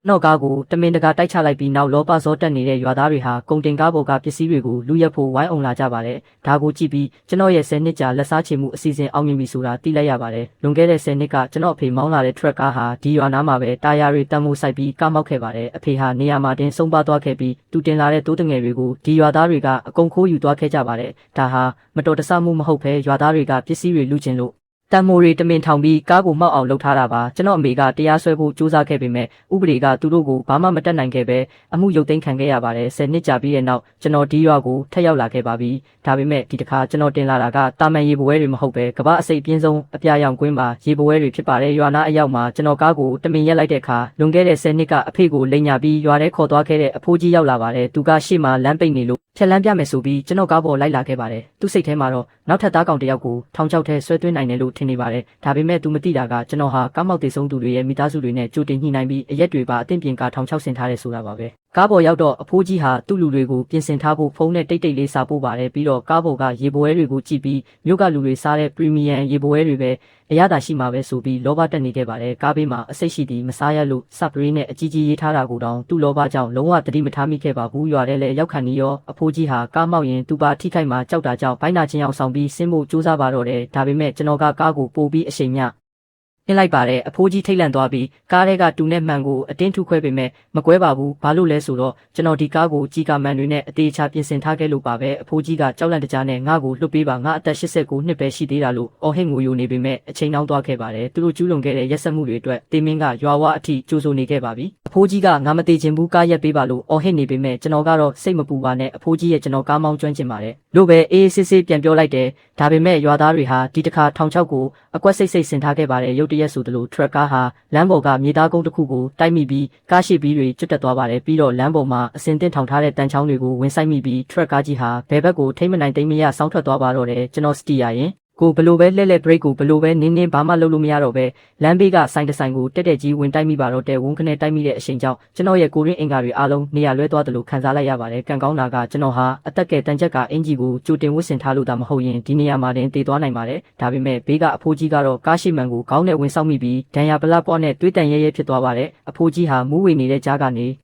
နော့ကားကိုတမင်တကာတိုက်ချလိုက်ပြီးနောက်လောဘဇောတက်နေတဲ့ရွာသားတွေဟာကုန်တင်ကားပေါ်ကပစ္စည်းတွေကိုလူရက်ဖို့ဝိုင်းအောင်လာကြပါတယ်။ဒါကိုကြည့်ပြီးကျွန်တော်ရဲ့10နှစ်ကြာလက်စားချေမှုအစီအစဉ်အောင်မြင်ပြီဆိုတာသိလိုက်ရပါတယ်။လွန်ခဲ့တဲ့10နှစ်ကကျွန်တော်အဖေမောင်းလာတဲ့ထရက်ကားဟာဒီရွာနားမှာပဲတာယာတွေတန်မိုးဆိုင်ပြီးကားမောက်ခဲ့ပါတယ်။အဖေဟာနေရာမှာတင်ဆုံးပါသွားခဲ့ပြီးသူတင်လာတဲ့တိုးတငယ်တွေကိုဒီရွာသားတွေကအကုန်ခိုးယူသွားခဲ့ကြပါတယ်။ဒါဟာမတော်တဆမှုမဟုတ်ဘဲရွာသားတွေကပစ္စည်းတွေလူကျင်လို့တန်မိုးတွေတမင်ထောင်ပြီးကားကိုမှောက်အောင်လုပ်ထားတာပါကျွန်တော်အမေကတရားစွဲဖို့ကြိုးစားခဲ့ပေမဲ့ဥပဒေကသူတို့ကိုဘာမှမတတ်နိုင်ခဲ့ပဲအမှုရုပ်သိမ်းခံခဲ့ရပါတယ်10နှစ်ကြာပြီးတဲ့နောက်ကျွန်တော်ဒီရွာကိုထက်ရောက်လာခဲ့ပါပြီဒါပေမဲ့ဒီတစ်ခါကျွန်တော်တင်လာတာကတာမန်ရေပွဲတွေမဟုတ်ပဲကမ္ဘာအစိပ်ပြင်းဆုံးအပြာရောင်ကွင်းပါရေပွဲတွေဖြစ်ပါတယ်ရွာနာအရောက်မှာကျွန်တော်ကားကိုတမင်ရက်လိုက်တဲ့အခါလွန်ခဲ့တဲ့10နှစ်ကအဖေကိုလိန်ညာပြီးရွာထဲခေါ်သွားခဲ့တဲ့အဖိုးကြီးရောက်လာပါတယ်သူကရှေ့မှာလမ်းပိတ်နေလို့ဖြက်လန်းပြမယ်ဆိုပြီးကျွန်တော်ကားပေါ်လိုက်လာခဲ့ပါတယ်သူစိတ်ထဲမှာတော့နောက်ထပ်သားကောင်တစ်ယောက်ကိုထောင်ချောက်ထဲဆွဲသွင်းနိုင်တယ်လို့ထင်နေပါတယ်ဒါပေမဲ့သူမသိတာကကျွန်တော်ဟာကားမောက်တေဆုံးသူတွေရဲ့မိသားစုတွေနဲ့ကြိုတင်ညှိနှိုင်းပြီးအရက်တွေပါအသင့်ပြင်ကာထောင်ချောက်ဆင်ထားတယ်ဆိုတာပါပဲကားပေါ်ရောက်တော့အဖိုးကြီးဟာသူ့လူတွေကိုပြင်ဆင်ထားဖို့ဖုန်းနဲ့တိတ်တိတ်လေးစာပို့ပါတယ်ပြီးတော့ကားပေါ်ကရေပွဲတွေကိုကြည့်ပြီးမြို့ကလူတွေစားတဲ့ပရီမီယံရေပွဲတွေပဲအရသာရှိမှာပဲဆိုပြီးလောဘတက်နေခဲ့ပါတယ်ကားဘေးမှာအစိတ်ရှိသည်မစားရလို့စပရေးနဲ့အကြီးကြီးရေးထားတာကိုတောင်သူ့လောဘကြောင့်လုံးဝတတိမထားမိခဲ့ပါဘူးရွာထဲလည်းရောက်ခံနေရောအဖိုးကြီးဟာကားမောက်ရင်သူပါထိခိုက်မှာကြောက်တာကြောင့်ဘိုင်းနာချင်းအောင်ဆောင်ပြီးဆင်းဖို့ကြိုးစားပါတော့တယ်ဒါပေမဲ့ကျွန်တော်ကကားကိုပို့ပြီးအရှိန်မြင်းလိုက်ပါတယ်အဖိုးကြီးထိတ်လန့်သွားပြီးကားထဲကတူနဲ့မှန်ကိုအတင်းထုခွဲပေမဲ့မကွဲပါဘူးဘာလို့လဲဆိုတော့ကျွန်တော်ဒီကားကိုကြီးကမှန်တွေနဲ့အသေးချပြင်ဆင်ထားခဲ့လို့ပါပဲအဖိုးကြီးကကြောက်လန့်တကြားနဲ့ငါ့ကိုလွတ်ပေးပါငါအသက်89နှစ်ပဲရှိသေးတာလို့အော်ဟစ်ငိုယိုနေပေမဲ့အချိန်နှောင်းသွားခဲ့ပါတယ်သူတို့ကျူးလွန်ခဲ့တဲ့ရက်စက်မှုတွေအတွက်တေမင်းကရွာဝအထိကြိုးဆိုနေခဲ့ပါပြီအဖိုးကြီးကငါမသေးချင်ဘူးကားရက်ပေးပါလို့အော်ဟစ်နေပေမဲ့ကျွန်တော်ကတော့စိတ်မပူပါနဲ့အဖိုးကြီးရဲ့ကျွန်တော်ကားမောင်းကျွမ်းကျင်ပါတယ်လို့ပဲအေးအေးဆေးဆေးပြန်ပြောလိုက်တယ်ဒါပေမဲ့ရွာသားတွေဟာဒီတစ်ခါထောင်ချောက်ကိုအကွက်စိတ်ဆင်ထားခဲ့ပါတယ်ရုတ်တရက်ဆိုသလိုထရက်ကားဟာလမ်းပေါ်ကမြေသားကုန်းတစ်ခုကိုတိုက်မိပြီးကားရှိပြီးတွေကျွတ်တက်သွားပါတယ်ပြီးတော့လမ်းပေါ်မှာအစင်တင်ထောင်ထားတဲ့တန်ချောင်းတွေကိုဝင်ဆိုင်မိပြီးထရက်ကားကြီးဟာဘယ်ဘက်ကိုထိမ့်မနိုင်သိမ့်မရဆောင်းထွက်သွားပါတော့တယ်ကျွန်တော်စတီယာရင်ကိုဘလို့ပဲလှဲ့လှဲ့ break ကိုဘလို့ပဲနင်းနင်းဘာမှလုပ်လို့မရတော့ပဲလမ်းဘေးကဆိုင်တဆိုင်ကိုတက်တက်ကြီးဝင်တိုက်မိပါတော့တဲ့ဝန်းခနဲ့တိုက်မိတဲ့အချိန်ကြောင့်ကျွန်တော်ရဲ့ကိုရင်းအင်္ဂါတွေအားလုံးနေရာလွဲသွားတယ်လို့ခံစားလိုက်ရပါတယ်ကံကောင်းတာကကျွန်တော်ဟာအသက်ကဲတန်ချက်ကအင်ဂျီကိုကြိုတင်ဝတ်ဆင်ထားလို့ဒါမဟုတ်ရင်ဒီနေရာမှာတင်တည်သွားနိုင်ပါတယ်ဒါပေမဲ့ဘေးကအဖိုးကြီးကတော့ကားရှိမှန်ကိုခေါင်းနဲ့ဝင်ဆောက်မိပြီးဒဏ်ရာပလတ်ပွားနဲ့တွေးတန်ရဲရဲဖြစ်သွားပါတယ်အဖိုးကြီးဟာမူးဝေနေတဲ့ကြားကနေ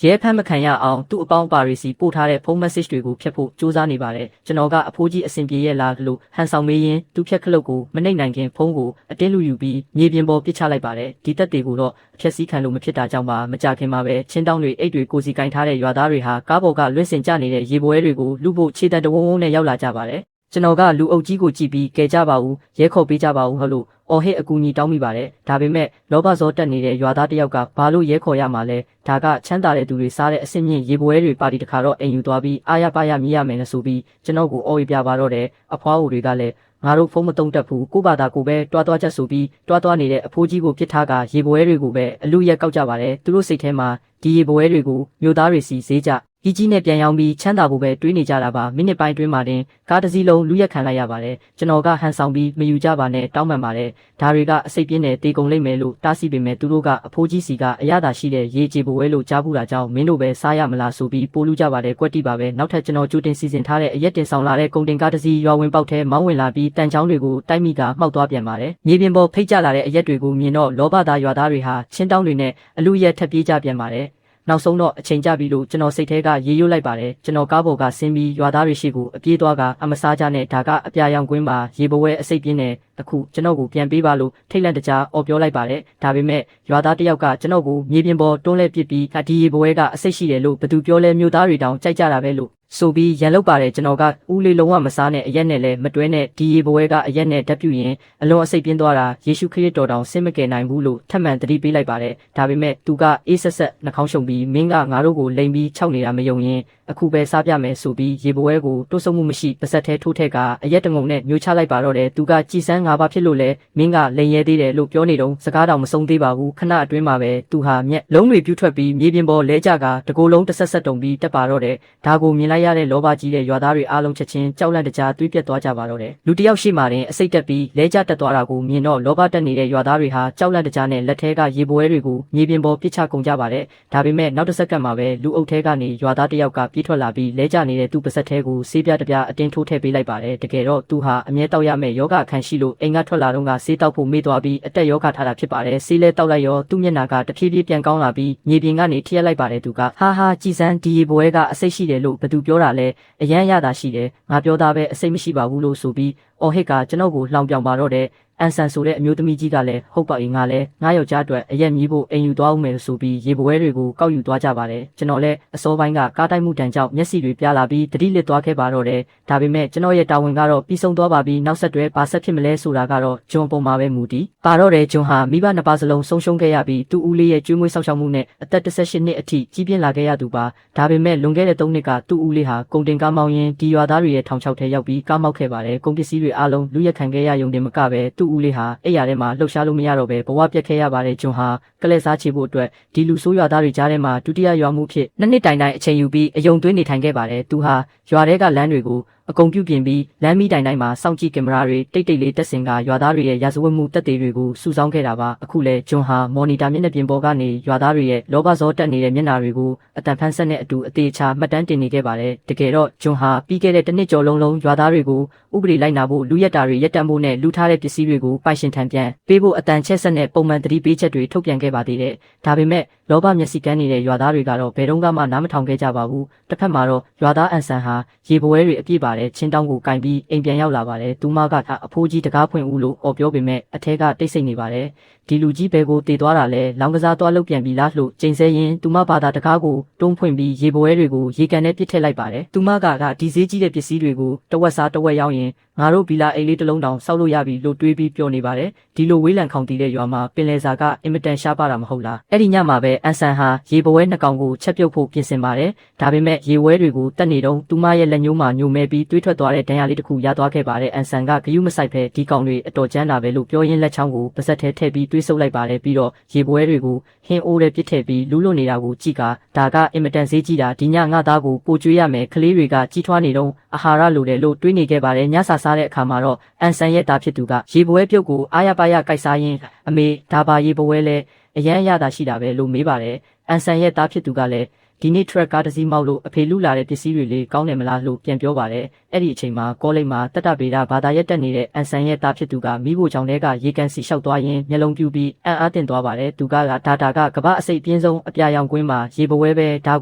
ရဲဖမ်းမခံရအောင်သူ့အပေါင်းပါရီစီပို့ထားတဲ့ဖုန်း message တွေကိုဖျက်ဖို့ကြိုးစားနေပါတယ်ကျွန်တော်ကအဖိုးကြီးအဆင်ပြေရဲ့လားလို့ဟန်ဆောင်မေးရင်းသူ့ဖြက်ခလုတ်ကိုမနှိမ့်နိုင်ခင်ဖုန်းကိုအတင်းလူယူပြီးမြေပြင်ပေါ်ပစ်ချလိုက်ပါတယ်ဒီတက်တွေကိုတော့ဖျက်ဆီးခံလို့မဖြစ်တာကြောင့်ပါမကြခင်မှာပဲချင်းတောင်းတွေအိတ်တွေကိုစီကင်ထားတဲ့ရွာသားတွေဟာကားပေါ်ကလွင့်စင်ကျနေတဲ့ရေပွဲတွေကိုလူဖို့ခြေတံတဝုံဝုံနဲ့ရောက်လာကြပါတယ်ကျွန်တော်ကလူအုပ်ကြီးကိုကြည့်ပြီးကဲကြပါဦးရဲခေါ်ပေးကြပါဦးဟုတ်လို့အော်ဟစ်အကူအညီတောင်းမိပါတယ်ဒါပေမဲ့လောဘဇောတက်နေတဲ့ရွာသားတယောက်ကဘာလို့ရဲခေါ်ရမှာလဲဒါကချမ်းသာတဲ့သူတွေစားတဲ့အဆင့်မြင့်ရေပွဲတွေပါတီတခါတော့အိမ်ယူသွားပြီးအားရပါရမြည်ရမယ်လို့ဆိုပြီးကျွန်တော်ကိုအော်ရပြပါတော့တယ်အဖွားအိုတွေကလည်းငါတို့ဖုန်းမတုံးတက်ဘူးကိုဘာသာကိုပဲတွားတွားချက်ဆိုပြီးတွားတွားနေတဲ့အဖိုးကြီးကိုပြစ်ထားကရေပွဲတွေကိုပဲအလူရက်ကောက်ကြပါတယ်သူတို့စိတ်ထဲမှာဒီရေပွဲတွေကိုမျိုးသားတွေစီဈေးကြကြီးနဲ့ပြန်ရောင်းပြီးချမ်းသာဖို့ပဲတွေးနေကြတာပါမိနစ်ပိုင်းတွင်းမှာတင်ကားတစ်စီးလုံးလူရက်ခံလိုက်ရပါတယ်ကျွန်တော်ကဟန်ဆောင်ပြီးမယူကြပါနဲ့တောင်းပန်ပါတယ်ဒါတွေကအစိတ်ပြင်းနဲ့တေကုန်လိမ့်မယ်လို့တားဆီးပေမဲ့သူတို့ကအဖိုးကြီးစီကအရသာရှိတဲ့ရေကြေပွဲလို့ကြားဘူးတာကြောင့်မင်းတို့ပဲစားရမလားဆိုပြီးပို့လူကြပါတယ်ကွက်တိပါပဲနောက်ထပ်ကျွန်တော်ကြိုတင်စီစဉ်ထားတဲ့အရက်တင်ဆောင်လာတဲ့ကုန်တင်ကားတစ်စီးရွာဝင်ပေါက်ထဲမောင်းဝင်လာပြီးတန်ချောင်းတွေကိုတိုက်မိကမှောက်သွားပြန်ပါတယ်မြေပြင်ပေါ်ဖိတ်ကျလာတဲ့အရက်တွေကိုမြင်တော့လောဘသားရွာသားတွေဟာချင်းတောင်းတွေနဲ့အလူရက်ထပ်ပြေးကြပြန်ပါတယ်နောက်ဆုံးတော့အချိန်ကြပြီလို့ကျွန်တော်စိတ်ထဲကရေရွတ်လိုက်ပါတယ်ကျွန်တော်ကားပေါ်ကဆင်းပြီးရွာသားတွေရှိကိုအပြေးသွားကအမစားကြနဲ့ဒါကအပြာရောင်ကွင်းမှာရေပွဲအစိတ်ပြင်းနဲ့အခုကျွန်တော်ကိုပြန်ပေးပါလို့ထိတ်လန့်တကြားအော်ပြောလိုက်ပါတယ်ဒါပေမဲ့ရွာသားတယောက်ကကျွန်တော်ကိုမြေပြင်ပေါ်တွန်းလှည့်ပစ်ပြီးဒီရေပွဲကအစိတ်ရှိတယ်လို့ဘသူပြောလဲမျိုးသားတွေတောင်ကြိုက်ကြတာပဲလို့ဆိုပြီးရန်လုတ်ပါတယ်ကျွန်တော်ကဦးလေးလုံးဝမစားနဲ့အရက်နဲ့လည်းမတွဲနဲ့ဒီရေပွဲကအရက်နဲ့တက်ပြူရင်အလွန်အစိတ်ပြင်းသွားတာယေရှုခရစ်တော်တောင်ဆင့်မကယ်နိုင်ဘူးလို့ထပ်မံတတိပေးလိုက်ပါတယ်ဒါပေမဲ့သူကအေးဆက်ဆက်နှာခေါင်းရှုံပြီးမင်းကငါတို့ကိုလိန်ပြီးခြောက်နေတာမယုံရင်အခုပဲစားပြမယ်ဆိုပြီးရေပွဲကိုတိုးဆုံမှုမရှိပါဆက်သေးထိုးထက်ကအရက်တငုံနဲ့မျိုးချလိုက်ပါတော့တယ်သူကကြည်စမ်းငါးပါဖြစ်လို့လဲမင်းကလိန်ရဲသေးတယ်လို့ပြောနေတော့စကားတောင်မဆုံးသေးပါဘူးခဏအတွင်းမှာပဲသူဟာမျက်လုံးတွေပြူးထွက်ပြီးမြေပြင်ပေါ်လဲကြကတကိုယ်လုံးတဆက်ဆက်တုံပြီးတက်ပါတော့တယ်ဒါကိုမြင်လိုက် လိုက်ရတဲ့လောဘကြီးတဲ့ရွာသားတွေအားလုံးချက်ချင်းကြောက်လန့်တကြားသွေးပြက်သွားကြပါတော့တယ်လူတယောက်ရှိမှတင်အစိတ်တက်ပြီးလဲကျတက်သွားတာကိုမြင်တော့လောဘတက်နေတဲ့ရွာသားတွေဟာကြောက်လန့်တကြားနဲ့လက်ထဲကရေပွဲတွေကိုမြေပြင်ပေါ်ပစ်ချကုန်ကြပါတယ်ဒါပေမဲ့နောက်တစ်စက္ကန့်မှာပဲလူအုပ်ထဲကနေရွာသားတစ်ယောက်ကပြေးထွက်လာပြီးလဲကျနေတဲ့သူ့ပါဆက်ထဲကိုဆေးပြားတစ်ပြားအတင်းထိုးထည့်ပေးလိုက်ပါတယ်တကယ်တော့သူဟာအမြဲတောက်ရမယ့်ယောဂအခန်းရှိလို့အိမ်ကထွက်လာတော့ကဆေးတောက်ဖို့မေ့သွားပြီးအတက်ယောဂထားတာဖြစ်ပါတယ်ဆေးလဲတောက်လိုက်ရောသူ့မျက်နှာကတဖြည်းဖြည်းပြန်ကောင်းလာပြီးမြေပြင်ကနေထရက်လိုက်ပါတယ်သူကဟာကြည်စမ်းဒီရေပွဲကအစိတ်ရှိတယ်လို့ဘသူပြောတာလဲအရန်ရတာရှိတယ်ငါပြောသားပဲအစိတ်မရှိပါဘူးလို့ဆိုပြီးအော်ဟစ်ကကျွန်တော်ကိုလှောင်ပြောင်ပါတော့တဲ့အန်ဆန်ဆိုတဲ့အမျိုးသမီးကြီးကလည်းဟုတ်ပါ၏ငါလည်းငါယောက်ျားအတွက်အရက်မြည်ဖို့အိမ်ယူသွားအောင်မယ်ဆိုပြီးရေပွဲတွေကိုကောက်ယူသွားကြပါတယ်ကျွန်တော်လည်းအစောပိုင်းကကားတိုက်မှုတန်ကြောင့်မျက်စိတွေပြာလာပြီးတတိလစ်သွားခဲ့ပါတော့တယ်ဒါပေမဲ့ကျွန်တော်ရဲ့တာဝန်ကတော့ပြီးဆုံးသွားပါပြီနောက်ဆက်တွဲဘာဆက်ဖြစ်မလဲဆိုတာကတော့ဂျွန်ပုံမှာပဲမူတည်ပါတော့တယ်ဂျွန်ဟာမိဘနှစ်ပါးစလုံးဆုံးရှုံးခဲ့ရပြီးသူ့ဦးလေးရဲ့ကျွေးမွေးဆောက်ရှောက်မှုနဲ့အသက်18နှစ်အထိကြီးပြင်းလာခဲ့ရသူပါဒါပေမဲ့လွန်ခဲ့တဲ့3နှစ်ကသူ့ဦးလေးဟာကုန်တင်ကားမောင်းရင်းဒီရွာသားတွေရဲ့ထောင်ချောက်ထဲရောက်ပြီးကားမောက်ခဲ့ပါတယ်ကုန်ပစ္စည်းတွေအားလုံးလူရက်ခံခဲ့ရယုံတင်မကပဲသူ့ဦးလေးဟာအဲ့ရထဲမှာလှုပ်ရှားလို့မရတော့ပဲဘဝပြတ်ခဲ့ရပါတယ်ဂျွန်ဟာကလဲစားချေဖို့အတွက်ဒီလူဆိုးရွာသားတွေကြားထဲမှာဒုတိယရွာမှုဖြစ်နှစ်တိုင်အချိန်ယူပြီးအယုံသွင်းနေထိုင်ခဲ့ပါတယ်သူဟာရွာထဲကလမ်းတွေကိုအကုန်ပြုပြင်ပြီးလမ်းမီတိုင်တိုင်းမှာစောင့်ကြည့်ကင်မရာတွေတိတ်တိတ်လေးတက်ဆင်ကရွာသားတွေရဲ့ရာဇဝတ်မှုတက်သေးတွေကိုစုဆောင်းခဲ့တာပါအခုလဲဂျွန်ဟာမော်နီတာမျက်နှာပြင်ပေါ်ကနေရွာသားတွေရဲ့လောဘဇောတက်နေတဲ့မျက်နှာတွေကိုအတန်ဖန်းဆက်နဲ့အတူအသေးချာမှတ်တမ်းတင်နေခဲ့ပါတယ်တကယ်တော့ဂျွန်ဟာပြီးခဲ့တဲ့တစ်နှစ်ကျော်လုံးရွာသားတွေကိုဥပဒေလိုက်နာဖို့လူရက်တာတွေရက်တံဖို့နဲ့လူထားတဲ့ပစ္စည်းတွေကိုပိုင်ရှင်ထံပြန်ပေးဖို့အတန်ချက်ဆက်နဲ့ပုံမှန်သတိပေးချက်တွေထုတ်ပြန်ခဲ့ပါသေးတယ်ဒါပေမဲ့လောဘမျက်စိကန်းနေတဲ့ရွာသားတွေကတော့ဘယ်တော့မှနားမထောင်ခဲ့ကြပါဘူးတစ်ဖက်မှာတော့ရွာသားအန်ဆန်ဟာရေပွဲတွေအပြည့်ပါတယ်ချင်းတောင်းကိုကင်ပြီးအိမ်ပြန်ရောက်လာပါတယ်သူမကအဖိုးကြီးတကားဖွင့်ဦးလို့အော်ပြောပေမဲ့အထဲကတိတ်ဆိတ်နေပါတယ်ဒီလူကြီးဘဲကိုတည်သွားတာလဲလောင်ကစားသွားလုပ်ပြန်ပြီးလားလို့ချိန်ဆရင်သူမဘာသာတကားကိုတွန်းဖွင့်ပြီးရေပွဲတွေကိုရေကန်နဲ့ပစ်ထည့်လိုက်ပါတယ်သူမကဒီဈေးကြီးတဲ့ပစ္စည်းတွေကိုတဝက်စားတဝက်ရောက်ရင်ငါတို့ဘီလာအိမ်လေးတစ်လုံးတောင်စောက်လို့ရပြီလို့တွေးပြီးပြောနေပါတယ်ဒီလိုဝေးလံခေါင်တီးတဲ့ရွာမှာပင်လယ်စာကအင်မတန်ရှားပါတာမဟုတ်လားအဲ့ဒီညမှာပဲအန်ဆန်ဟာရေပွဲနှစ်ကောင်ကိုချက်ပြုတ်ဖို့ပြင်ဆင်ပါတယ်ဒါပေမဲ့ရေပွဲတွေကိုတက်နေတော့သူမရဲ့လက်ညှိုးမှာညိုမဲပြီးတွေးထွက်သွားတဲ့ဒဏ်ရာလေးတစ်ခုရသွားခဲ့ပါတယ်အန်ဆန်ကဂယုမဆိုင်ဖဲဒီကောင်တွေအတော်ကျန်းတာပဲလို့ပြောရင်းလက်ချောင်းကိုပါစက်ထဲထည့်ပြီးတွေးဆုပ်လိုက်ပါတယ်ပြီးတော့ရေပွဲတွေကိုဟင်းအိုးထဲပစ်ထည့်ပြီးလူးလွတ်နေတာကိုကြည့်ကဒါကအင်မတန်ဈေးကြီးတာဒီညငါသားကိုပိုကျွေးရမယ်ကလေးတွေကကြီးထွားနေတော့အာဟာရလိုတယ်လို့တွေးနေခဲ့ပါတယ်ညစာစားတဲ့အခါမှာတော့အန်ဆန်ရဲ့သားဖြစ်သူကရေပွဲပြုတ်ကိုအားရပါရကြိုက်စားရင်းအမေဒါပါရေပွဲလဲအရန်ရတာရှိတာပဲလို့မေးပါတယ်အန်ဆန်ရဲ့သားဖြစ်သူကလည်းဒီနေ့ truck ကားတစ်စီးမောက်လို့အဖေလူလာတဲ့ပစ္စည်းတွေလေးကောင်းတယ်မလားလို့ပြန်ပြောပါတယ်အဲ့ဒီအချိန်မှာကောလိပ်မှာတတဗေဒဘာသာရက်တက်နေတဲ့အန်ဆန်ရဲ့သားဖြစ်သူကမိဖို့ချောင်းထဲကရေကန်စီလျှောက်သွားရင်းမျက်လုံးပြူပြီးအံ့အားသင့်သွားပါတယ်သူကဒါတာကကပအစိတ်ပြင်းဆုံးအပြာရောင်ကွင်းမှာရေပွဲပဲဒါ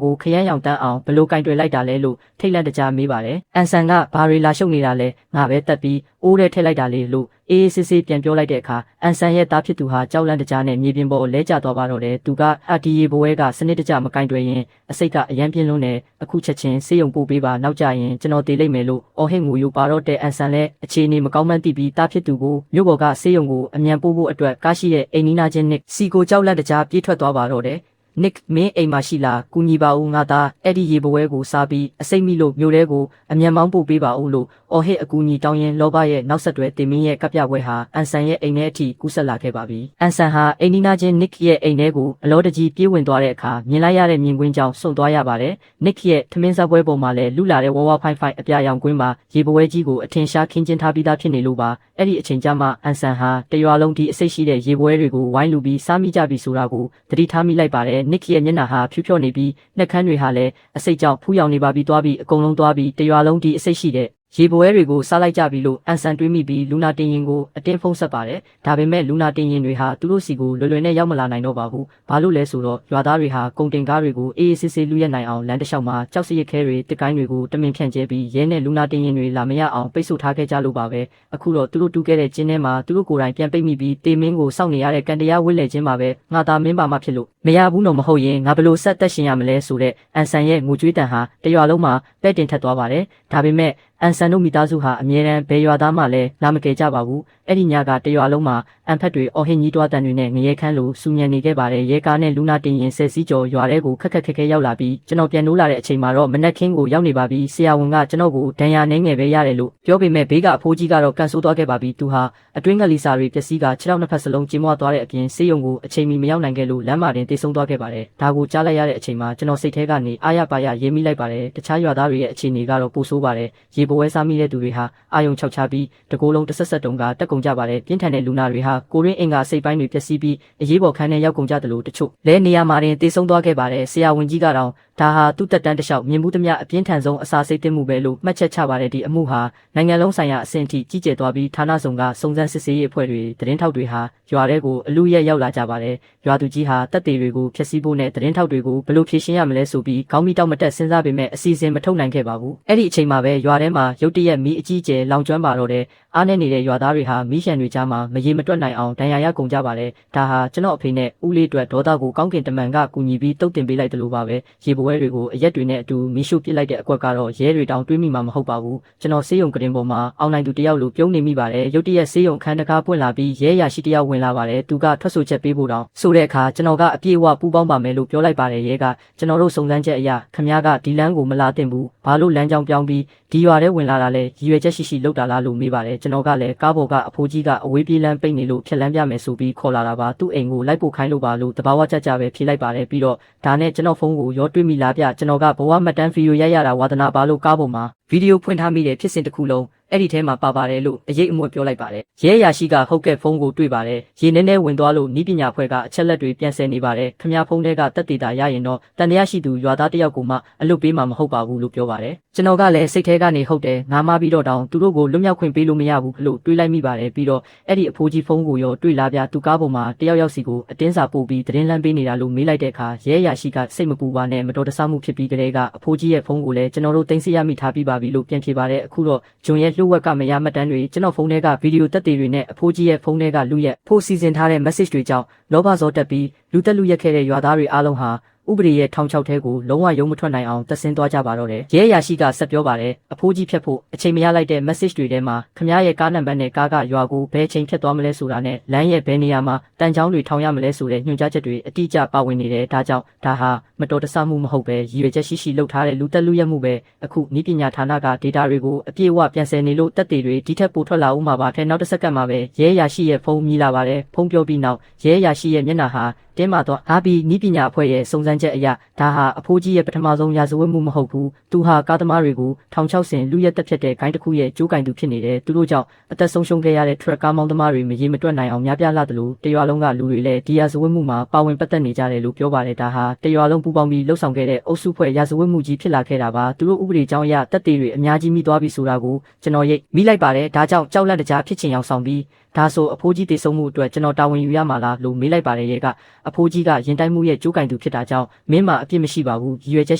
ကိုခရမ်းရောင်တန်းအောင်ဘလို့ကင်တွယ်လိုက်တာလဲလို့ထိတ်လန့်တကြားမေးပါတယ်အန်ဆန်ကဘာတွေလာရှုပ်နေတာလဲငါပဲတက်ပြီးအိုးထဲထည့်လိုက်တာလေလို့အေးစစ်စစ်ပြန်ပြောလိုက်တဲ့အခါအန်ဆန်ရဲ့သားဖြစ်သူဟာကြောက်လန့်တကြားနဲ့မြေပြင်ပေါ်လဲကျသွားပါတော့တယ်သူကအဒီရေပွဲကစနစ်တကျမကင်တွယ်ရင်အစိတ်ကအရန်ပြင်းလုံးနဲ့အခုချက်ချင်းဆေးရုံပို့ပေးပါနောက်ကြရင်ကျွန်တော်တည်လိုက်မယ်လို့အော်ဟစ်ငိုယိုပါတော့တဲ့အန်ဆန်လည်းအခြေအနေမကောင်းမှန်းသိပြီးသားဖြစ်သူကိုမြို့ပေါ်ကဆေးရုံကိုအမြန်ပို့ဖို့အတွက်ကားရှိတဲ့အိမ်နီးနားချင်းနစ်စီကိုကြောက်လန့်တကြားပြေးထွက်သွားပါတော့တယ်နစ်မင်းအိမ်မှာရှိလားကူညီပါဦးငါသားအဲ့ဒီရေပွဲကိုစားပြီးအစိမ့်မိလို့မြို့ထဲကိုအမြန်မောင်းပို့ပေးပါဦးလို့အော်ဟစ်အကူညီတောင်းရင်လောဘရဲ့နောက်ဆက်တွဲတင်မင်းရဲ့ကပ်ပြပွဲဟာအန်ဆန်ရဲ့အိမ်ထဲအထိကူးဆက်လာခဲ့ပါပြီအန်ဆန်ဟာအိမ်နီးနားချင်းနစ်ရဲ့အိမ်ထဲကိုအလောတကြီးပြေးဝင်သွားတဲ့အခါမြင်လိုက်ရတဲ့မြင်ကွင်းကြောင့်စွန့်သွားရပါတယ်နစ်ရဲ့ထမင်းစားပွဲပေါ်မှာလည်းလူလာတဲ့ဝဝဖိုင်ဖိုင်အပြာရောင်ကွင်းမှာရေပွဲကြီးကိုအထင်ရှားခင်းကျင်းထားပြီးသားဖြစ်နေလို့ပါအဲ့ဒီအချိန်ကျမှအန်ဆန်ဟာတရွာလုံးဒီအစိတ်ရှိတဲ့ရေပွဲတွေကိုဝိုင်းလူပြီးစားမိကြပြီဆိုတာကိုသတိထားမိလိုက်ပါတယ်နစ်ရဲ့မျက်နှာဟာဖြူဖြော့နေပြီးနှက်ခမ်းတွေဟာလည်းအစိတ်ကြောင့်ဖူးယောင်နေပါပြီးသွားပြီးအကုန်လုံးသွားပြီးတရွာလုံးဒီအစိတ်ရှိတဲ့ရေပွဲတွေကိုစားလိုက်ကြပြီလို့အန်ဆန်တွေးမိပြီးလူနာတင်ရင်ကိုအတင်းဖုံးဆက်ပါတယ်ဒါပေမဲ့လူနာတင်ရင်တွေဟာသူတို့စီကိုလွယ်လွယ်နဲ့ရောက်မလာနိုင်တော့ပါဘူးဘာလို့လဲဆိုတော့ရွာသားတွေဟာကုန်တင်ကားတွေကိုအေးအေးဆေးဆေးလူရက်နိုင်အောင်လမ်းတစ်လျှောက်မှာကြောက်စရစ်ခဲတွေတစ်ကိုင်းတွေကိုတမင်ဖြန့်ကျဲပြီးရဲနဲ့လူနာတင်ရင်တွေလာမရအောင်ပိတ်ဆို့ထားခဲ့ကြလို့ပါပဲအခုတော့သူတို့တူးခဲ့တဲ့ကျင်းထဲမှာသူတို့ကိုယ်တိုင်ပြန်ပိတ်မိပြီးတေမင်းကိုစောင့်နေရတဲ့ကန်တရားဝိလဲခြင်းပါပဲငါသားမင်းပါမှဖြစ်လို့မရဘူးတော့မဟုတ်ရင်ငါဘလို့ဆက်သက်ရှင်ရမလဲဆိုတဲ့အန်ဆန်ရဲ့ငိုကြွေးတန်ဟာတရွာလုံးမှာပဲ့တင်ထက်သွားပါတယ်ဒါပေမဲ့အန်ဆန်တို့မိသားစုဟာအမြဲတမ်းဘယ်ရွာသားမှလည်းလာမကယ်ကြပါဘူး အဲ့ဒီညကတရွာလုံးမှာအန်ဖက်တွေအော်ဟစ်ညီးတွားတန်တွေနဲ့ငရဲခမ်းလိုစူညံနေခဲ့ပါတယ်ရဲကားနဲ့လူနာတင်ရင်10စီးကျော်ရွာထဲကိုခက်ခက်ခဲခဲရောက်လာပြီးကျွန်တော်ပြန်နိုးလာတဲ့အချိန်မှာတော့မနက်ခင်းကိုရောက်နေပါပြီဆရာဝန်ကကျွန်တော်ကိုဒဏ်ရာနှဲငယ်ပဲရတယ်လို့ပြောပေမဲ့ဘေးကအဖိုးကြီးကတော့ကန်ဆိုးသွားခဲ့ပါပြီသူဟာအတွင်းကလီစာတွေပျက်စီးကခြေထောက်နှစ်ဖက်စလုံးကျင်းမွားသွားတဲ့အပြင်ဆေးရုံကိုအချိန်မီမရောက်နိုင်ခဲ့လို့လမ်းမှာတင်တိတ်ဆုံးသွားခဲ့ပါတယ်ဒါကိုကြားလိုက်ရတဲ့အချိန်မှာကျွန်တော်စိတ်ထဲကနေအာရပါရရေးမိလိုက်ပါတယ်တခြားရွာသားတွေရဲ့အခြေအနေကတော့ပိုဆိုးပါတယ်ရေပွဲစားမိတဲ့သူတွေဟာအာယုံခြောက်ချပြီးတကိုယ်လုံးတဆက်ဆက်တုံကတက်ကုန်ကြပါတယ်ပြင်းထန်တဲ့လူနာတွေဟာကိုရင်းအင်္ဂါစိတ်ပိုင်းတွေပျက်စီးပြီးအရေးပေါ်ခန်းထဲရောက်ကုန်ကြတယ်လို့တချို့လဲနေရာမှာတင်တိတ်ဆုံးသွားခဲ့ပါတယ်ဆရာဝန်ကြီးကတော့ဒါဟာသူ့တက်တန်းတစ်လျှောက်မြင်မှုသမျှအပြင်းထန်ဆုံးအစာစိတ်သိမှုပဲလို့မှတ်ချက်ချပါတယ်ဒီအမှုဟာနိုင်ငံလုံးဆိုင်ရာအဆင့်အထိကြီးကျယ်သွားပြီးဌာနဆောင်ကစုံစမ်းစစ်ဆေးရေးအဖွဲ့တွေသတင်းထောက်တွေဟာရွာထဲကိုအလူရက်ရောက်လာကြပါတယ်ရွာသူကြီးဟာတပ်တွေတွေကိုဖျက်ဆီးဖို့နဲ့သတင်းထောက်တွေကိုဘယ်လိုဖြေရှင်းရမလဲဆိုပြီးခေါင်းမီတောက်မတက်စဉ်းစားပေမဲ့အစီအစဉ်မထုတ်နိုင်ခဲ့ပါဘူးအဲ့ဒီအချိန်မှာပဲရွာထဲမှာရုတ်တရက်မီးအကြီးအကျယ်လောင်ကျွမ်းပါတော့တဲ့အားနဲ့နေတဲ့ရွာသားတွေဟာမီးရှံတွေကြားမှာမရေမတွက်နိုင်အောင်ဒဏ်ရာရကုန်ကြပါတယ်ဒါဟာကျွန်တော်အဖေနဲ့ဦးလေးအတွက်ဒေါသကိုကောင်းကင်တမန်ကကူညီပြီးတုတ်တင်ပေးလိုက်တယ်လို့ပါပဲရေပွဲတွေကိုအရက်တွေနဲ့အတူမီးရှို့ပစ်လိုက်တဲ့အကွက်ကတော့ရဲတွေတောင်တွေးမိမှာမဟုတ်ပါဘူးကျွန်တော်ဆေးရုံကတင်ပေါ်မှာအောင်နိုင်သူတယောက်လိုပြုံးနေမိပါတယ်ရုတ်တရက်ဆေးရုံခန်းတကားပွင့်လာပြီးရဲရရှိတယောက်ဝင်လာပါတယ်သူကထွက်ဆိုချက်ပေးဖို့တောင်ဆိုတဲ့အခါကျွန်တော်ကအပြည့်အဝပူးပေါင်းပါမယ်လို့ပြောလိုက်ပါတယ်ရဲကကျွန်တော်တို့စုံစမ်းချက်အရခမည်းကဒီလမ်းကိုမလာသင့်ဘူးဘာလို့လမ်းကြောင်းပြောင်းပြီးဒီရွာထဲဝင်လာတာလဲရည်ရွယ်ချက်ရှိရှိလုပ်တာလားလို့မေးပါတယ်ကျွန်တော်ကလည်းကားပေါ်ကအဖိုးကြီးကအဝေးပြေးလမ်းပိတ်နေလို့ဖြက်လန်းပြမယ်ဆိုပြီးခေါ်လာတာပါသူ့အိမ်ကိုလိုက်ပို့ခိုင်းလို့ပါလို့တဘာဝကြကြပဲဖြေလိုက်ပါတယ်ပြီးတော့ဒါနဲ့ကျွန်တော်ဖုန်းကိုရောတွေးမိလားပြကျွန်တော်ကဘဝမှတ်တမ်းဗီဒီယိုရိုက်ရတာဝါသနာပါလို့ကားပေါ်မှာဗီဒီယိုဖွင့်ထားမိတဲ့ဖြစ်စဉ်တစ်ခုလုံးအဲ့ဒီထဲမှာပါပါတယ်လို့အရေးအမွေပြောလိုက်ပါတယ်ရဲရရှိကဟုတ်ကဲ့ဖုန်းကိုတွေ့ပါတယ်ရေနဲနဲဝင်သွားလို့နီးပညာဖွဲ့ကအချက်လက်တွေပြန်ဆယ်နေပါတယ်ခမရဖုန်းထဲကတက်တေတာရရင်တော့တန်တရားရှိသူရွာသားတယောက်ကိုမှအလွတ်ပေးမှာမဟုတ်ပါဘူးလို့ပြောပါတယ်ကျွန်တော်ကလည်းစိတ်ထဲကနေဟုတ်တယ်ငါမှပြီးတော့တောင်သူတို့ကိုလွတ်မြောက်ခွင့်ပေးလို့မရဘူးလို့တွေးလိုက်မိပါတယ်ပြီးတော့အဲ့ဒီအဖိုးကြီးဖုန်းကိုရောတွေ့လာပြသူကားပေါ်မှာတယောက်ယောက်စီကိုအတင်းစာပို့ပြီးသတင်းလမ်းပေးနေတာလို့မေးလိုက်တဲ့အခါရဲရရှိကစိတ်မပူပါနဲ့မတော်တဆမှုဖြစ်ပြီးကြတဲ့ကအဖိုးကြီးရဲ့ဖုန်းကိုလည်းကျွန်တော်တို့တင်စီရမိထားပြီးပါပြီလို့ပြန်ဖြေပါတယ်အခုတော့ဂျွန်ရဲ့လှုပ်ဝက်ကမရမှတ်တမ်းတွေကျွန်တော်ဖုန်းထဲကဗီဒီယိုတက်တွေနဲ့အဖိုးကြီးရဲ့ဖုန်းထဲကလူရက်ဖို့စီစဉ်ထားတဲ့ message တွေကြောင့်လောဘဇောတက်ပြီးလူတက်လူရက်ခဲ့တဲ့ရွာသားတွေအားလုံးဟာဥပဒေရဲ့ထောင်ချောက်ထဲကိုလုံးဝရုံမထွက်နိုင်အောင်တက်ဆင်းသွားကြပါတော့တယ်ရဲရရှိကဆက်ပြောပါတယ်အဖိုးကြီးဖြတ်ဖို့အချိန်မရလိုက်တဲ့ message တွေထဲမှာခမည်းရဲ့ကားနံပါတ်နဲ့ကားကရွာကိုဘယ်ချိန်ဖြတ်သွားမလဲဆိုတာနဲ့လမ်းရဲ့ဘယ်နေရာမှာတန်ချောင်းတွေထောင်ရမလဲဆိုတဲ့ညွှန်ကြားချက်တွေအတိအကျပါဝင်နေတယ်ဒါကြောင့်ဒါဟာမတော်တဆမှုမဟုတ်ပဲရည်ရွယ်ချက်ရှိရှိလုပ်ထားတဲ့လူတက်လူရက်မှုပဲအခုဤပညာဌာနက data တွေကိုအပြည့်အဝပြန်ဆယ်နေလို့တက်တွေဒီထက်ပိုထွက်လာဦးမှာပါထဲနောက်တစ်စက္ကန့်မှာပဲရဲရရှိရဲ့ဖုန်းမြည်လာပါတယ်ဖုန်းပြောပြီးနောက်ရဲရရှိရဲ့မျက်နှာဟာတင်းမာတော့အားပြီးဤပညာအဖွဲ့ရဲ့စုံစမ်းချက်အရဒါဟာအဖိုးကြီးရဲ့ပထမဆုံးရာဇဝတ်မှုမဟုတ်ဘူးသူဟာကားသမားတွေကိုထောင်ချောက်ဆင်လူရက်တက်ဖြတ်တဲ့ဂိုင်းတစ်ခုရဲ့ကျိုးကင်သူဖြစ်နေတယ်သူတို့ကြောင့်အသက်ဆုံးရှုံးခဲ့ရတဲ့ truck ကားမောင်းသမားတွေမရေမတွက်နိုင်အောင်များပြားလာတယ်လို့တရွာလုံးကလူတွေလည်းဒီရာဇဝတ်မှုမှာပါဝင်ပတ်သက်နေကြတယ်လို့ပြောပါတယ်ဒါဟာတရွာလုံးပူးပေါင်းပြီးလှုပ်ဆောင်ခဲ့တဲ့အုပ်စုဖွဲ့ရာဇဝတ်မှုကြီးဖြစ်လာခဲ့တာပါသူတို့ဥပဒေကြောင်းအရတက်သေးတွေအများကြီးမိသွားပြီဆိုတာကိုကျွန်တော်ရိပ်မိလိုက်ပါတယ်ဒါကြောင့်ကြောက်လန့်တကြားဖြစ်ချင်အောင်ဆောင်ပြီးဒါဆိုအဖိုးကြီးတည်ဆုံမှုအတွက်ကျွန်တော်တာဝန်ယူရမှာလားလို့မေးလိုက်ပါတယ်ရဲကအဖိုးကြီးကရင်တိုင်းမှုရဲ့ကြိုးကင်သူဖြစ်တာကြောင့်မင်းမှာအပြစ်မရှိပါဘူးရည်ရွယ်ချက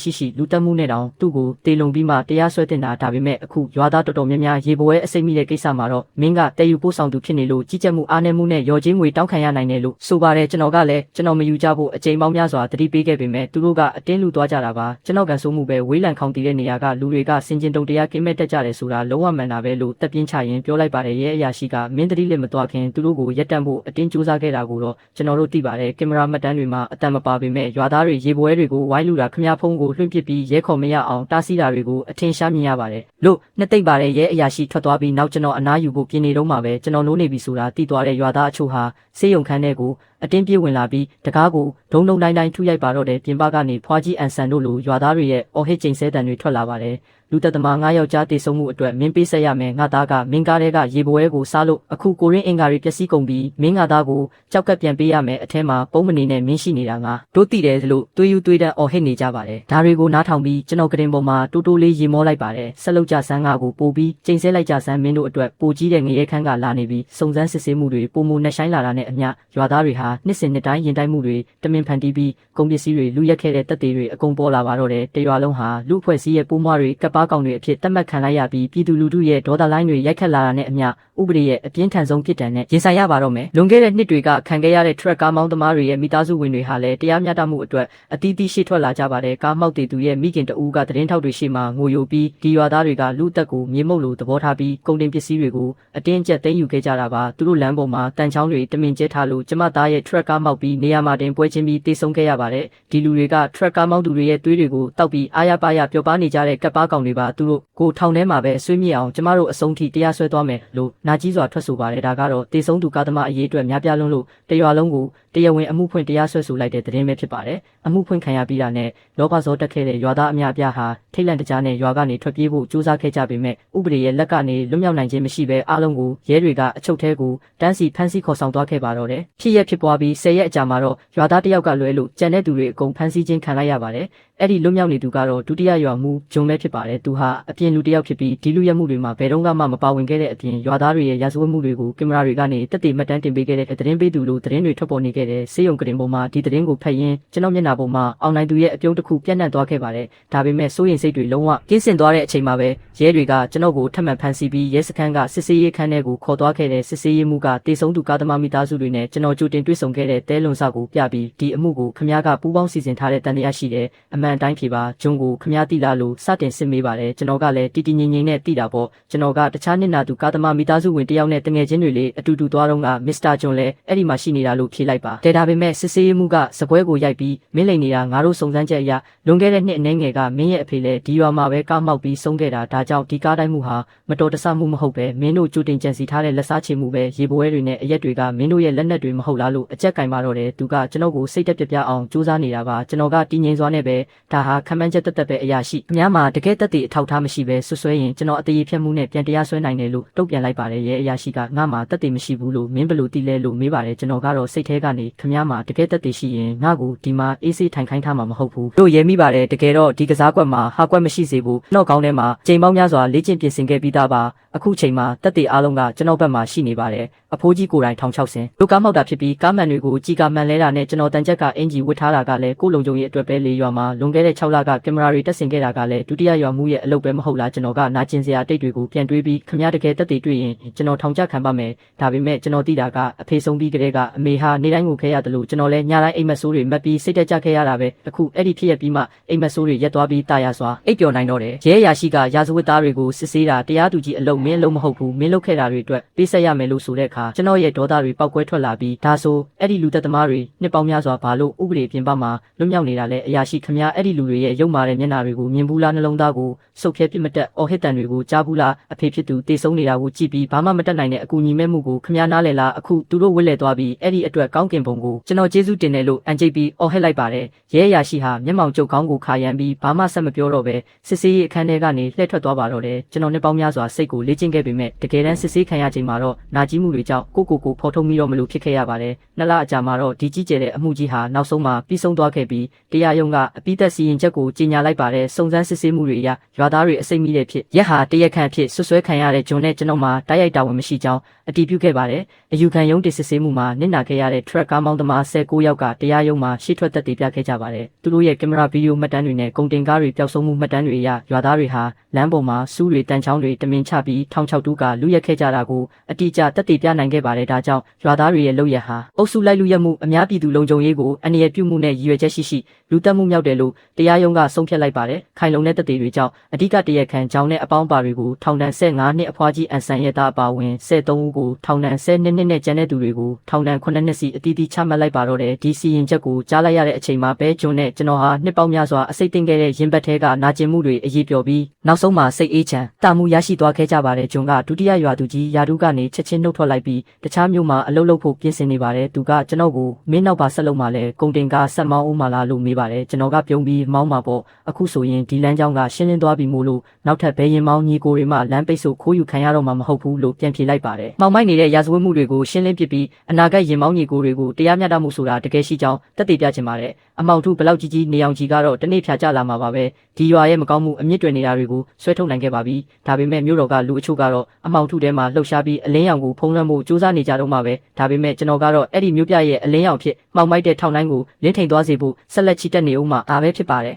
်ရှိရှိလူတက်မှုနဲ့တောင်သူ့ကိုတေလုံပြီးမှတရားစွဲတင်တာဒါပေမဲ့အခုရွာသားတော်တော်များများရေပွဲအစိမ့်မိတဲ့ကိစ္စမှာတော့မင်းကတည်ယူပို့ဆောင်သူဖြစ်နေလို့ကြီးကြပ်မှုအားနည်းမှုနဲ့ရော်ချင်းငွေတောင်းခံရနိုင်တယ်လို့ဆိုပါတယ်ကျွန်တော်ကလည်းကျွန်တော်မယူကြဖို့အကြိမ်ပေါင်းများစွာတတိပေးခဲ့ပေမဲ့သူတို့ကအတင်းလူသွားကြတာပါကျွန်တော်ကန်ဆိုးမှုပဲဝေးလံခေါင်တည်တဲ့နေရာကလူတွေကစင်ကျင်တုံတရားကင်းမဲ့တက်ကြတယ်ဆိုတာလုံးဝမှန်တာပဲလို့တက်ပြင်းချရင်ပြောလိုက်ပါတယ်ရဲအရာရှိကမင်းတတိလည်းမသွားခင်သူတို့ကိုရက်တန့်ဖို့အတင်းကြိုးစားခဲ့တာကိုတော့ကျွန်တော်တို့သိပါတယ်ကင်မရာမှတ်တမ်းတွေမှာအတန်မပါပေမဲ့ရွာသားတွေရေပွဲတွေကိုဝိုင်းလူတာခမည်းဖုံးကိုလွှင့်ပစ်ပြီးရဲခေါ်မရအောင်တားဆီးတာတွေကိုအထင်ရှားမြင်ရပါတယ်လို့နှစ်သိမ့်ပါတယ်ရဲအရာရှိထွက်သွားပြီးနောက်ကျွန်တော်အနားယူဖို့ပြင်နေတော့မှပဲကျွန်တော်နိုးနေပြီဆိုတာသိသွားတဲ့ရွာသားအချို့ဟာဆေးရုံခန်းထဲကိုအတင်းပြေးဝင်လာပြီးတကားကိုဒုံတိုင်းထုရိုက်ပါတော့တဲ့ပြင်ပကနေဖွာကြီးအန်ဆန်တို့လိုရွာသားတွေရဲ့အော်ဟစ်ကျိန်ဆဲတန်တွေထွက်လာပါတယ်လူသက်သမား9ယောက်ကြားတည်ဆုံမှုအတွက်မင်းပေးဆက်ရမယ်ငါသားကမင်းကားထဲကရေပွဲကိုစားလို့အခုကိုရင်းအင်္ဂါတွေပျက်စီးကုန်ပြီးမင်းငါသားကိုကြောက်ကပ်ပြန်ပေးရမယ်အထဲမှာပုံမနေနဲ့မင်းရှိနေတာငါတို့တည်တယ်လို့တွေးယူတွေးတန်းအော်ဟစ်နေကြပါတယ်ဒါတွေကိုနားထောင်ပြီးကျွန်တော်ကတင်ပေါ်မှာတိုးတိုးလေးရေမောလိုက်ပါတယ်ဆက်လုပ်ကြဆန်းငါကိုပို့ပြီးကျိန်ဆဲလိုက်ကြဆန်းမင်းတို့အတွက်ပိုကြီးတဲ့ငရဲခန်းကလာနေပြီးစုံစမ်းစစ်ဆေးမှုတွေပုံမနှက်ဆိုင်လာတာနဲ့အမျှရွာသားတွေဟာ နှစ်စဉ်နှစ်တိုင်းရင်တိုင်းမှုတွေတမင်ဖန်တီးပြီးကုန်ပစ္စည်းတွေလူရက်ခဲ့တဲ့တပ်တွေအကုန်ပေါ်လာပါတော့တယ်တရွာလုံးဟာလူအဖွဲ့အစည်းရဲ့ပိုးမွားတွေကပ်ပါကောင်တွေအဖြစ်သတ်မှတ်ခံလိုက်ရပြီးပြည်သူလူထုရဲ့ဒေါသလိုင်းတွေရိုက်ခတ်လာတာနဲ့အမျှဥပဒေရဲ့အပြင်းထန်ဆုံးပြစ်ဒဏ်နဲ့ရင်ဆိုင်ရပါတော့မယ်လွန်ခဲ့တဲ့နှစ်တွေကခံခဲ့ရတဲ့ truck ကားမောင်းသမားတွေရဲ့မိသားစုဝင်တွေဟာလည်းတရားမျှတမှုအတွက်အသီးသီးရှေ့ထွက်လာကြပါတယ်ကားမောက်တေသူရဲ့မိခင်တဦးကသတင်းထောက်တွေရှေ့မှာငိုယိုပြီးဒီရွာသားတွေကလူအသက်ကိုမြေမှုန့်လိုသဘောထားပြီးကုန်တင်ပစ္စည်းတွေကိုအတင်းအကျပ်သိမ်းယူခဲ့ကြတာပါသူတို့လမ်းပေါ်မှာတန်ချောင်းတွေတမင်ကျဲထားလို့ကျမသားရဲ့ truck ကားမောက်ပြီးနေရာမှာတင်ပွဲချင်းပြီးတေဆုံးခဲ့ရပါတယ်ဒီလူတွေက truck ကားမောက်သူတွေရဲ့သွေးတွေကိုတောက်ပြီးအားရပါရပျော်ပါနေကြတဲ့ကပ်ပါကောင်တွေပါသူတို့ကိုထောင်ထဲမှာပဲဆွေးမြေ့အောင်ကျမတို့အဆုံးထိတရားစွဲသွားမယ်လို့နာကြီးစွာထွက်ဆိုပါတယ်ဒါကတော့တေဆုံးသူကားသမားအရေးအတွက်များပြားလွန်းလို့တရွာလုံးကိုတရားဝင်အမှုဖွင့်တရားစွဲဆိုလိုက်တဲ့သတင်းပဲဖြစ်ပါတယ်အမှုဖွင့်ခံရပြီးတာနဲ့လောဘဇောတက်ခဲ့တဲ့ရွာသားအများအပြားဟာထိတ်လန့်တကြားနဲ့ရွာကနေထွက်ပြေးဖို့ကြိုးစားခဲ့ကြပေမဲ့ဥပဒေရဲ့လက်ကနေလွတ်မြောက်နိုင်ခြင်းမရှိဘဲအားလုံးကိုရဲတွေကအချုပ်ထဲကိုတန်းစီဖမ်းဆီးခေါ်ဆောင်သွားခဲ့ပါတော့တယ်ဖြစ်ရဖြစ်ပွားပြီး10ရက်အကြာမှာတော့ရွာသားတယောက်ကလွဲလို့ကြံတဲ့သူတွေအကုန်ဖမ်းဆီးခြင်းခံလိုက်ရပါတယ်အဲ့ဒီလွတ်မြောက်နေသူကတော့ဒုတိယရွာမှုဂျုံပဲဖြစ်ပါတယ်သူဟာအပြင်လူတစ်ယောက်ဖြစ်ပြီးဒီလူရဲမှုတွေမှာဘယ်တော့မှမပါဝင်ခဲ့တဲ့အပြင်ရွာသားတွေရဲ့ရာဇဝတ်မှုတွေကိုကင်မရာတွေကနေတက်တည်မှတ်တမ်းတင်ပေးခဲ့တဲ့သတင်းပေးသူလိုသတင်းတွေထွက်ပေါ်နေခဲ့တဲ့စေယုံကရင်ပေါ်မှာဒီသတင်းကိုဖတ်ရင်းကျွန်တော်မျက်နှာပေါ်မှာအောင်နိုင်သူရဲ့အပြုံးတစ်ခုပြန့်နှံ့သွားခဲ့ပါတယ်ဒါပေမဲ့စိုးရိမ်စိတ်တွေလုံးဝကင်းစင်သွားတဲ့အချိန်မှာပဲရဲတွေကကျွန်တော်ကိုထပ်မံဖမ်းဆီးပြီးရဲစခန်းကစစ်ဆေးရေးခန်းထဲကိုခေါ်သွားခဲ့တဲ့စစ်ဆေးရေးမှူးကတေဆုံးသူကားသမားမိသားစုတွေနဲ့ကျွန်တော်ကြိုတင်တွေ့ဆုံခဲ့တဲ့တဲလွန်စကိုပြပြီးဒီအမှုကိုခမည်းကပူးပေါင်းစီစဉ်ထားတဲ့တန်တရားရှိတဲ့အမှန်တိုင်းဖြေပါဂျုံကိုခမည်းတိလာလို့စတင်စစ်မေးပါတယ်ကျွန်တော်ကလည်းတီတီငိမ့်ငိမ့်နဲ့တိတာပေါ့ကျွန်တော်ကတခြားနစ်နာသူကားသမားမိသားစုဝင်တယောက်နဲ့တငယ်ချင်းတွေလေးအတူတူသွားတော့ကမစ္စတာဂျွန်လည်းအဲ့ဒီမှာရှိနေတာလို့ဖြေလိုက်ပါဒါပေမဲ့စစ်ဆေးရေးမှူးကစပွဲကိုရိုက်ပြီးမင်းလိန်နေတာငါတို့စုံစမ်းချက်အရလွန်ခဲ့တဲ့နှစ်အနည်းငယ်ကမင်းရဲ့အဖေလည်းဒီရွာမှာပဲကားမောက်ပြီးဆုံးခဲ့တာဒါကြောင့်ဒီကားတိုင်းမှုဟာမတော်တဆမှုမဟုတ်ပဲမင်းတို့ကြိုတင်ကြံစီထားတဲ့လက်စားချေမှုပဲရေပွဲတွေနဲ့အရက်တွေကမင်းတို့ရဲ့လက်နက်တွေမဟုတ်လားလို့အကြက်ကင်ပါတော့တယ်သူကကျွန်တော်ကိုစိတ်တက်ပြအောင်စူးစမ်းနေတာပါကျွန်တော်ကတည်ငြိမ်စွာနဲ့ပဲဒါဟာခံမှန်းချက်တက်ပဲအရာရှိအများမှာတကယ်တက်တဲ့အထောက်ထားမရှိပဲဆွဆွဲရင်ကျွန်တော်အသေးဖြတ်မှုနဲ့ပြန်တရားစွဲနိုင်တယ်လို့တုံ့ပြန်လိုက်ပါတယ်ရဲ့အရာရှိကငါမှာတက်တဲ့မရှိဘူးလို့မင်းဘယ်လိုသိလဲလို့မေးပါတယ်ကျွန်တော်ကတော့စိတ်ထဲကနေခမည်းမှာတကယ်တက်တဲ့ရှိရင်ငါ့ကိုဒီမှာအေးဆေးထိုင်ခိုင်းထားမှာမဟုတ်ဘူးတို့ရဲမိပါတယ်တကယ်တော့ဒီကစားကွက်မှာဟာကွက်မရှိစေဘူးကျွန်တော်ကောင်းထဲမှာချိန်ပေါင်းများစွာလေ့ကျင့်ပြင်ဆင်ခဲ့ပြီးသားပါအခုချိန်မှာတက်တဲ့အားလုံးကကျွန်တော်ဘက်မှာရှိနေပါတယ်အဖိုးကြီးကိုယ်တိုင်1600လူကားမောက်တာဖြစ်ပြီးကားမှန်တွေကိုကြီးကားမှန်လဲတာနဲ့ကျွန်တော်တန်ချက်ကအင်ဂျီဝတ်ထားတာကလည်းကိုလုံကြုံရဲ့အတွက်ပဲလေရွာမှာလွန်ခဲ့တဲ့6လကကင်မရာတွေတက်ဆင်ခဲ့တာကလည်းဒုတိယရွာမှုရဲ့အလုပ်ပဲမဟုတ်လားကျွန်တော်ကနာကျင်စရာတိတ်တွေကိုပြန်တွေးပြီးခမည်းတကယ်တက်တဲ့တွေ့ရင်ကျွန်တော်ထောင်ချခံပါမယ်ဒါပေမဲ့ကျွန်တော်သိတာကအဖေဆုံးပြီးကလေးကအမေဟာနေတိုင်းကိုခဲရတယ်လို့ကျွန်တော်လည်းညတိုင်းအိမ်မက်ဆိုးတွေမက်ပြီးစိတ်တက်ကြခဲ့ရတာပဲတခုအဲ့ဒီဖြစ်ရပြီးမှအိမ်မက်ဆိုးတွေရက်သွားပြီးတာယာစွာအိပ်ပျော်နိုင်တော့တယ်ရဲရာရှိကရာဇဝတ်သားတွေကိုစစ်ဆေးတာတရားသူကြီးအလုပ်မင်းလုံးမဟုတ်ဘူးမင်းလုပ်ခဲ့တာတွေအတွက်ပေးဆက်ရမယ်လို့ဆိုတဲ့အခါကျွန်တော်ရဲ့ဒေါသတွေပောက်ကွဲထွက်လာပြီးဒါဆိုအဲ့ဒီလူသက်သမားတွေနှစ်ပေါင်းများစွာဘာလို့ဥပဒေပြင်ပမှာလွတ်မြောက်နေတာလဲအရာရှိခမည်းအဲ့ဒီလူတွေရဲ့ရုပ်မာတဲ့မျက်နှာတွေကိုမြင်ဘူးလားနှလုံးသားကိုစုပ်ဖြဲပြစ်မတက်အော်ဟစ်တန်တွေကိုကြားဘူးလားအဖေဖြစ်သူတေဆုံးနေတာကိုကြည့်ပြီးဘာမှမတက်နိုင်တဲ့အကူအညီမဲ့မှုကိုခမည်းနားလည်လားအခုသူတို့ဝစ်လဲသွားပြီးအဲ့ဒီအတွက်ကောင်းကင်ဘုံကိုကျွန်တော်ကျေးဇူးတင်တယ်လို့အန်ဂျိတ်ပြီးအော်ဟစ်လိုက်ပါတယ်ရဲအရာရှိဟာမျက်မှောင်ကျုပ်ကောင်းကိုခါရမ်းပြီးဘာမှဆက်မပြောတော့ပဲစစ်ဆေးရေးအခန်းထဲကနေလှည့်ထွက်သွားပါတော့တယ်ကျွန်တော်နှစ်ပေါင်းများစွာစိတ်ကိုလေ့ကျင့်ခဲ့ပေမဲ့တကယ်တမ်းစစ်ဆေးခံရချိန်မှာတော့နာကြီးမှုတွေကြောင့်ကိုဖော်ထုတ်မိတော့မလို့ဖြစ်ခဲ့ရပါတယ်နှစ်လအကြာမှာတော့ဒီကြီးကျယ်တဲ့အမှုကြီးဟာနောက်ဆုံးမှာပြီးဆုံးသွားခဲ့ပြီးတရားရုံးကအပိသက်စီရင်ချက်ကိုကြေညာလိုက်ပါတယ်စုံစမ်းစစ်ဆေးမှုတွေအရရွာသားတွေအစိမ့်မိတဲ့ဖြစ်ရက်ဟာတရက်ခန့်ဖြစ်ဆွဆွဲခံရတဲ့ဂျွန်နဲ့ကျွန်တော်မှာတိုက်ရိုက်တာဝန်မရှိကြောင်းအတည်ပြုခဲ့ပါတယ်အယူခံရုံးတစစ်ဆေးမှုမှာနစ်နာခဲ့ရတဲ့ truck ကားမောင်းသမား19ယောက်ကတရားရုံးမှာရှေ့ထွက်သက်သေပြခဲ့ကြပါတယ်သူတို့ရဲ့ကင်မရာဗီဒီယိုမှတ်တမ်းတွေနဲ့ကုန်တင်ကားတွေပျောက်ဆုံးမှုမှတ်တမ်းတွေအရရွာသားတွေဟာလမ်းပေါ်မှာစူးတွေတန်ချောင်းတွေတမင်ချပြီး1600တူးကလူရက်ခဲ့ကြတာကိုအတိအကျသက်သေပြနိုင်ခဲ့ပါတယ်ဒါကြောင့်ရွာသားတွေရဲ့လုပ်ရဟာအုပ်စုလိုက်လူရက်မှုအများပြည်သူလုံခြုံရေးကိုအန္တရာယ်ပြုမှုနဲ့ရည်ရွယ်ချက်ရှိလူတက်မှုမြောက်တယ်လို့တရားရုံးကဆုံးဖြတ်လိုက်ပါတယ်ခိုင်လုံတဲ့သက်သေတွေကြောင့်အဓိကတရားခံကြောင်းနဲ့အပေါင်းပါတွေကိုထောင်ဒဏ်15နှစ်အဖွားကြီးအန်ဆန်ရဲ့သားအပါဝင်73ဦးကိုထောင်ဒဏ်10နှစ်နဲ့ကျန်တဲ့သူတွေကိုထောင်ဒဏ်9နှစ်စီအတီးတီးချမှတ်လိုက်ပါတော့တယ်ဒီစီရင်ချက်ကိုကြားလိုက်ရတဲ့အချိန်မှာပဲဂျွန်နဲ့ကျွန်တော်ဟာနှစ်ပေါင်းများစွာအစိတ်တင်ခဲ့တဲ့ရင်ဘတ်ထဲကနာကျင်မှုတွေအရေးပျော်ပြီးနောက်ဆုံးမှာစိတ်အေးချမ်းတာမှုရရှိသွားခဲ့ကြပါတယ်ဂျွန်ကဒုတိယရွာသူကြီးယာဒူးကနေချက်ချင်းနှုတ်ထွက်လိုက်ပြီးတခြားမြို့မှာအလုပ်လုပ်ဖို့ပြင်ဆင်နေပါတယ်သူကကျွန်တော်ကိုမင်းနောက်ပါဆက်လုပ်မှလဲကုန်တင်ကားဆက်မောင်းဦးမလားလို့မေးပါတယ်ကျွန်တော်ကပြုံးပြီးမောင်းမှာပေါ့အခုဆိုရင်ဒီလမ်းကြောင်းကရှင်းလင်းသွားပြီမို့လို့နောက်ထပ်ဘဲရင်မောင်းညီကိုတွေမှလမ်းပိတ်ဆို့ခိုးယူခံရတော့မှာမဟုတ်ဘူးလို့ပြန်ဖြေလိုက်ပါတယ်မောင်မိုက်နေတဲ့ရာဇဝတ်မှုတွေကိုရှင်းလင်းပစ်ပြီးအနာဂတ်ရင်မောင်းညီကိုတွေကိုတရားမျှတမှုဆိုတာတကယ်ရှိကြောင်းသက်သေပြချင်ပါတယ်အမောင်ထုဘလောက်ကြီးနေအောင်ကြီးကတော့တနေ့ဖြာကျလာမှာပါပဲဒီရွာရဲ့မကောင်းမှုအမြင့်တွယ်နေတာတွေကို ဆွဲထုတ်နိုင်ခဲ့ပါပြီ။ဒါပေမဲ့မြို့တော်ကလူအချို့ကတော့အမောင်ထုထဲမှာလှုပ်ရှားပြီးအလင်းရောင်ကိုဖုံးလွှမ်းမှုစူးစမ်းနေကြတော့မှပဲဒါပေမဲ့ကျွန်တော်ကတော့အဲ့ဒီမြို့ပြရဲ့အလင်းရောင်ဖြစ်မှောင်မိုက်တဲ့ထောင်တိုင်းကိုလင်းထိန်သွားစေဖို့ဆက်လက်ချီတက်နေဦးမှာအားပဲဖြစ်ပါတယ်